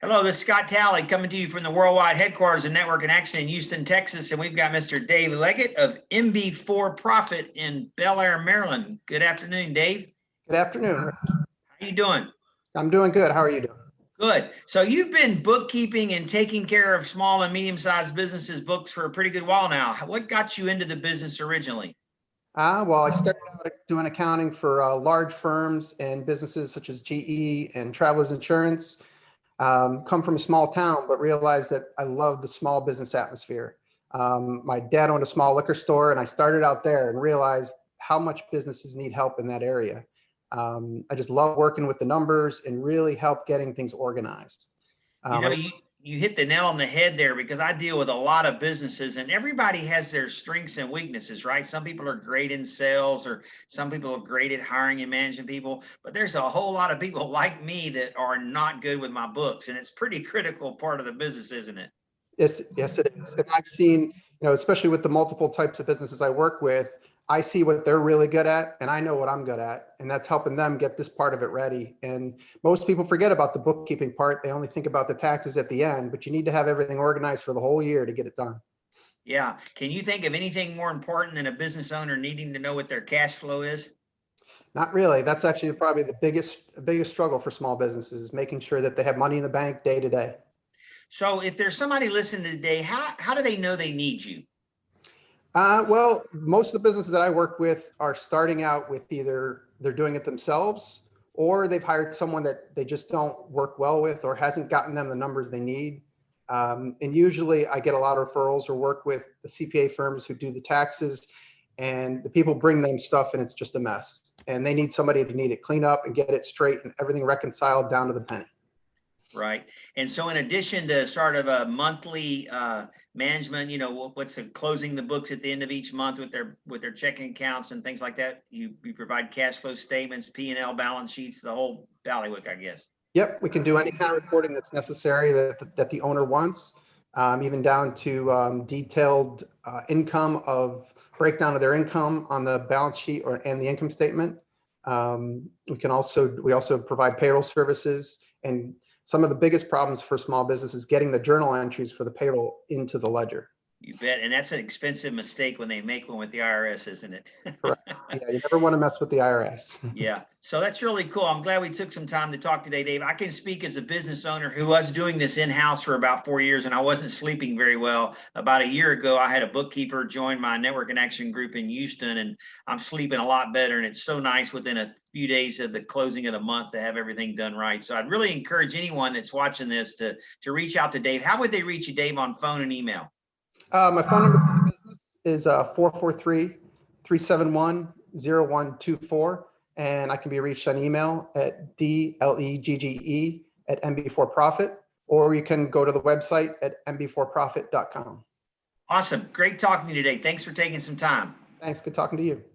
Hello, this is Scott Talley coming to you from the worldwide headquarters of Network in Action in Houston, Texas. And we've got Mr. Dave Leggett of MB4 Profit in Bel Air, Maryland. Good afternoon, Dave. Good afternoon. How you doing? I'm doing good. How are you doing? Good. So you've been bookkeeping and taking care of small and medium-sized businesses books for a pretty good while now. What got you into the business originally? Well, I started out doing accounting for large firms and businesses such as GE and Travelers Insurance. Come from a small town, but realized that I love the small business atmosphere. My dad owned a small liquor store, and I started out there and realized how much businesses need help in that area. I just love working with the numbers and really help getting things organized. You hit the nail on the head there, because I deal with a lot of businesses and everybody has their strengths and weaknesses, right? Some people are great in sales, or some people are great at hiring and managing people, but there's a whole lot of people like me that are not good with my books, and it's pretty critical part of the business, isn't it? Yes, it is. And I've seen, especially with the multiple types of businesses I work with, I see what they're really good at, and I know what I'm good at, and that's helping them get this part of it ready. And most people forget about the bookkeeping part. They only think about the taxes at the end, but you need to have everything organized for the whole year to get it done. Yeah. Can you think of anything more important than a business owner needing to know what their cash flow is? Not really. That's actually probably the biggest struggle for small businesses, is making sure that they have money in the bank day to day. So if there's somebody listening today, how do they know they need you? Well, most of the businesses that I work with are starting out with either they're doing it themselves, or they've hired someone that they just don't work well with or hasn't gotten them the numbers they need. And usually I get a lot of referrals or work with the CPA firms who do the taxes, and the people bring them stuff and it's just a mess. And they need somebody to need it clean up and get it straight and everything reconciled down to the penny. Right. And so in addition to sort of a monthly management, what's the closing the books at the end of each month with their checking accounts and things like that, you provide cash flow statements, P&L balance sheets, the whole ballywick, I guess. Yep, we can do any kind of reporting that's necessary that the owner wants, even down to detailed income of breakdown of their income on the balance sheet and the income statement. We also provide payroll services, and some of the biggest problems for small business is getting the journal entries for the payroll into the ledger. You bet. And that's an expensive mistake when they make one with the IRS, isn't it? Correct. Yeah, you never want to mess with the IRS. Yeah. So that's really cool. I'm glad we took some time to talk today, Dave. I can speak as a business owner who was doing this in-house for about 4 years, and I wasn't sleeping very well. About a year ago, I had a bookkeeper join my Network in Action group in Houston, and I'm sleeping a lot better. And it's so nice within a few days of the closing of the month to have everything done right. So I'd really encourage anyone that's watching this to reach out to Dave. How would they reach you, Dave, on phone and email? My phone number for the business is 443-371-0124, and I can be reached on email at dlegge@mb4profit, or you can go to the website at mb4profit.com. Awesome. Great talking to you today. Thanks for taking some time. Thanks. Good talking to you.